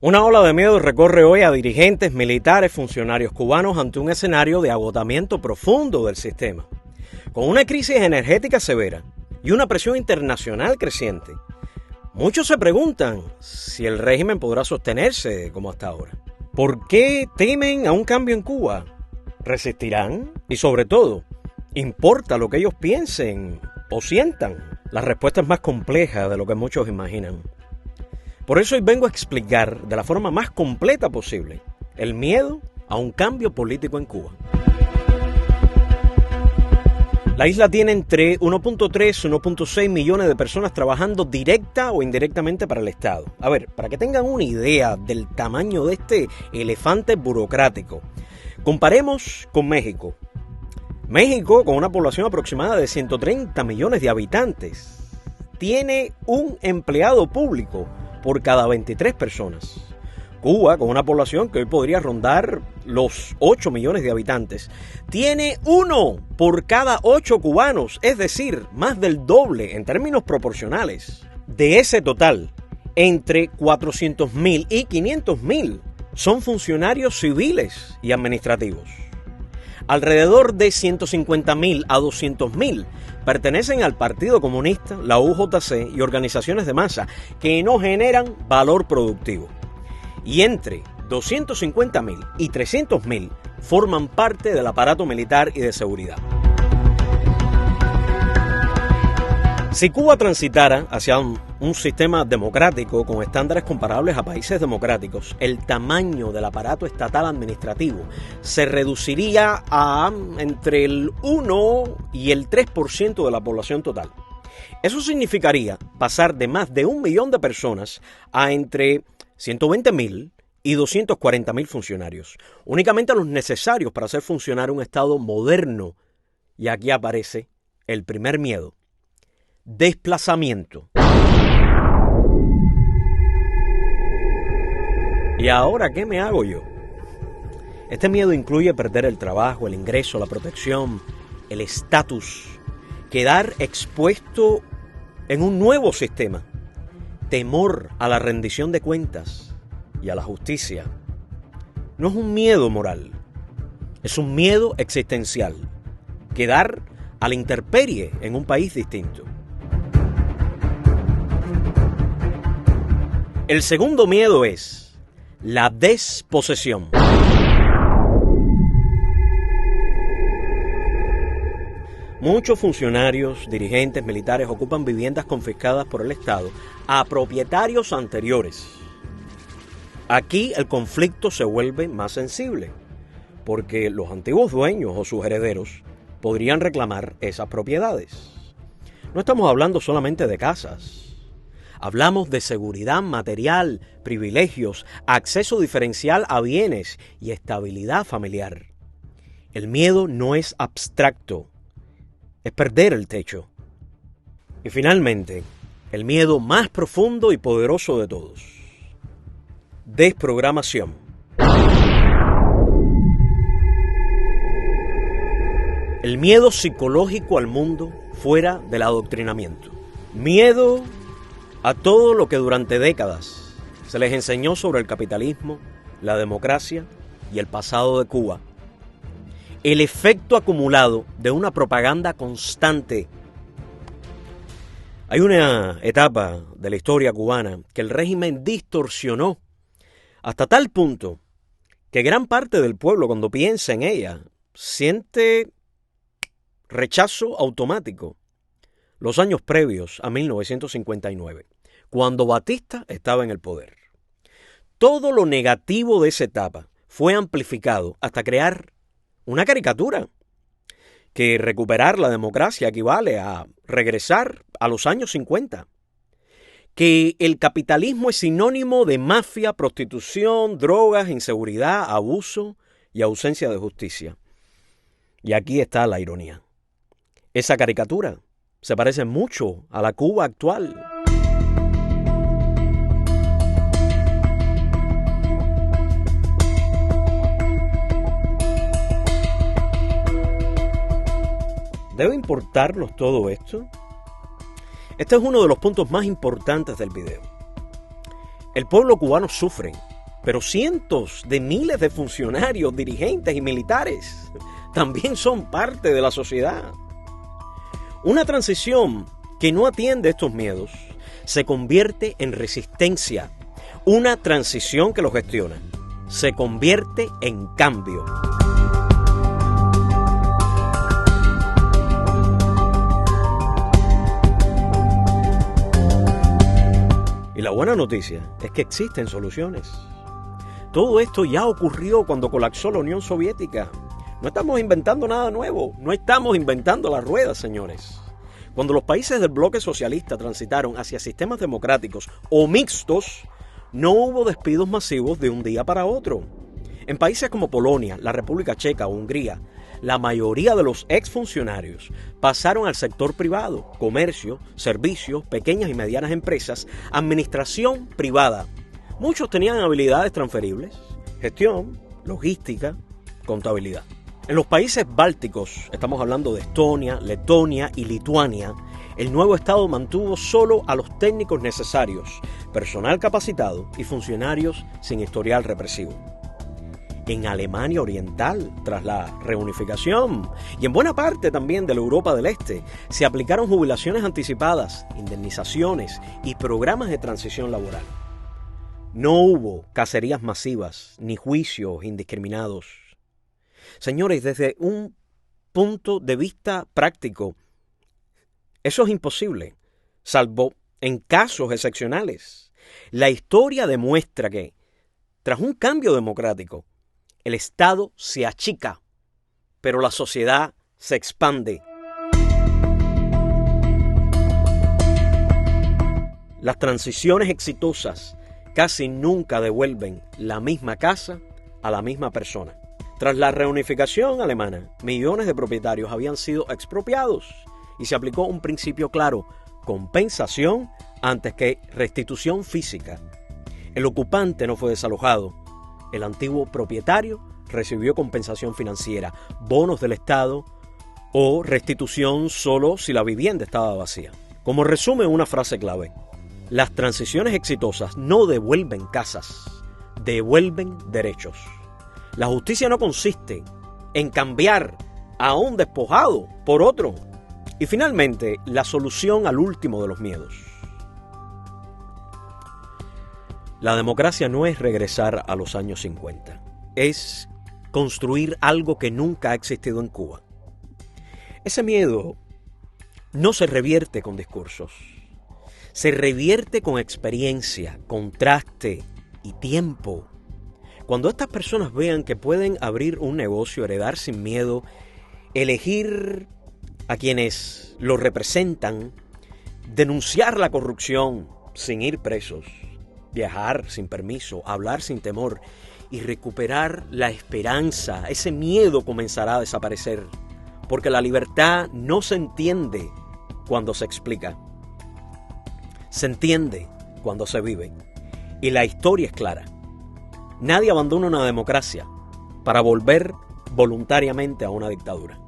Una ola de miedo recorre hoy a dirigentes, militares, funcionarios cubanos ante un escenario de agotamiento profundo del sistema. Con una crisis energética severa y una presión internacional creciente, muchos se preguntan si el régimen podrá sostenerse como hasta ahora. ¿Por qué temen a un cambio en Cuba? ¿Resistirán? Y sobre todo, ¿importa lo que ellos piensen o sientan? La respuesta es más compleja de lo que muchos imaginan. Por eso hoy vengo a explicar de la forma más completa posible el miedo a un cambio político en Cuba. La isla tiene entre 1.3 y 1.6 millones de personas trabajando directa o indirectamente para el Estado. A ver, para que tengan una idea del tamaño de este elefante burocrático, comparemos con México. México, con una población aproximada de 130 millones de habitantes, tiene un empleado público por cada 23 personas. Cuba, con una población que hoy podría rondar los 8 millones de habitantes, tiene 1 por cada 8 cubanos, es decir, más del doble en términos proporcionales. De ese total, entre 400.000 y 500.000 son funcionarios civiles y administrativos. Alrededor de 150.000 a 200.000 pertenecen al Partido Comunista, la UJC y organizaciones de masa que no generan valor productivo. Y entre 250.000 y 300.000 forman parte del aparato militar y de seguridad. Si Cuba transitara hacia un sistema democrático con estándares comparables a países democráticos, el tamaño del aparato estatal administrativo se reduciría a entre el 1 y el 3% de la población total. Eso significaría pasar de más de 1 millón de personas a entre 120.000 y 240.000 funcionarios, únicamente los necesarios para hacer funcionar un Estado moderno. Y aquí aparece el primer miedo: desplazamiento. ¿Y ahora qué me hago yo? Este miedo incluye perder el trabajo, el ingreso, la protección, el estatus, quedar expuesto en un nuevo sistema, temor a la rendición de cuentas y a la justicia. No es un miedo moral, es un miedo existencial, quedar a la intemperie en un país distinto. El segundo miedo es la desposesión. Muchos funcionarios, dirigentes, militares ocupan viviendas confiscadas por el Estado a propietarios anteriores. Aquí el conflicto se vuelve más sensible, porque los antiguos dueños o sus herederos podrían reclamar esas propiedades. No estamos hablando solamente de casas. Hablamos de seguridad material, privilegios, acceso diferencial a bienes y estabilidad familiar. El miedo no es abstracto, es perder el techo. Y finalmente, el miedo más profundo y poderoso de todos: desprogramación. El miedo psicológico al mundo fuera del adoctrinamiento. Miedo a todo lo que durante décadas se les enseñó sobre el capitalismo, la democracia y el pasado de Cuba. El efecto acumulado de una propaganda constante. Hay una etapa de la historia cubana que el régimen distorsionó hasta tal punto que gran parte del pueblo, cuando piensa en ella, siente rechazo automático. Los años previos a 1959, cuando Batista estaba en el poder. Todo lo negativo de esa etapa fue amplificado hasta crear una caricatura, que recuperar la democracia equivale a regresar a los años 50, que el capitalismo es sinónimo de mafia, prostitución, drogas, inseguridad, abuso y ausencia de justicia. Y aquí está la ironía. Esa caricatura se parece mucho a la Cuba actual. ¿Debe importarlos todo esto? Este es uno de los puntos más importantes del video. El pueblo cubano sufre Pero cientos de miles de funcionarios, dirigentes y militares también son parte de la sociedad. Una transición que no atiende estos miedos se convierte en resistencia. Una transición que lo gestiona se convierte en cambio. Y la buena noticia es que existen soluciones. Todo esto ya ocurrió cuando colapsó la Unión Soviética. No estamos inventando nada nuevo, no estamos inventando la rueda, señores. Cuando los países del bloque socialista transitaron hacia sistemas democráticos o mixtos, no hubo despidos masivos de un día para otro. En países como Polonia, la República Checa o Hungría, la mayoría de los exfuncionarios pasaron al sector privado, comercio, servicios, pequeñas y medianas empresas, administración privada. Muchos tenían habilidades transferibles, gestión, logística, contabilidad. En los países bálticos, estamos hablando de Estonia, Letonia y Lituania, el nuevo Estado mantuvo solo a los técnicos necesarios, personal capacitado y funcionarios sin historial represivo. En Alemania Oriental, tras la reunificación, y en buena parte también de la Europa del Este, se aplicaron jubilaciones anticipadas, indemnizaciones y programas de transición laboral. No hubo cacerías masivas ni juicios indiscriminados. Señores, desde un punto de vista práctico, eso es imposible, salvo en casos excepcionales. La historia demuestra que, tras un cambio democrático, el Estado se achica, pero la sociedad se expande. Las transiciones exitosas casi nunca devuelven la misma casa a la misma persona. Tras la reunificación alemana, millones de propietarios habían sido expropiados y se aplicó un principio claro: compensación antes que restitución física. El ocupante no fue desalojado. El antiguo propietario recibió compensación financiera, bonos del Estado o restitución solo si la vivienda estaba vacía. Como resume una frase clave: las transiciones exitosas no devuelven casas, devuelven derechos. La justicia no consiste en cambiar a un despojado por otro. Y finalmente, la solución al último de los miedos. La democracia no es regresar a los años 50. Es construir algo que nunca ha existido en Cuba. Ese miedo no se revierte con discursos. Se revierte con experiencia, contraste y tiempo. Cuando estas personas vean que pueden abrir un negocio, heredar sin miedo, elegir a quienes lo representan, denunciar la corrupción sin ir presos, viajar sin permiso, hablar sin temor y recuperar la esperanza, ese miedo comenzará a desaparecer, porque la libertad no se entiende cuando se explica, se entiende cuando se vive. Y la historia es clara. Nadie abandona una democracia para volver voluntariamente a una dictadura.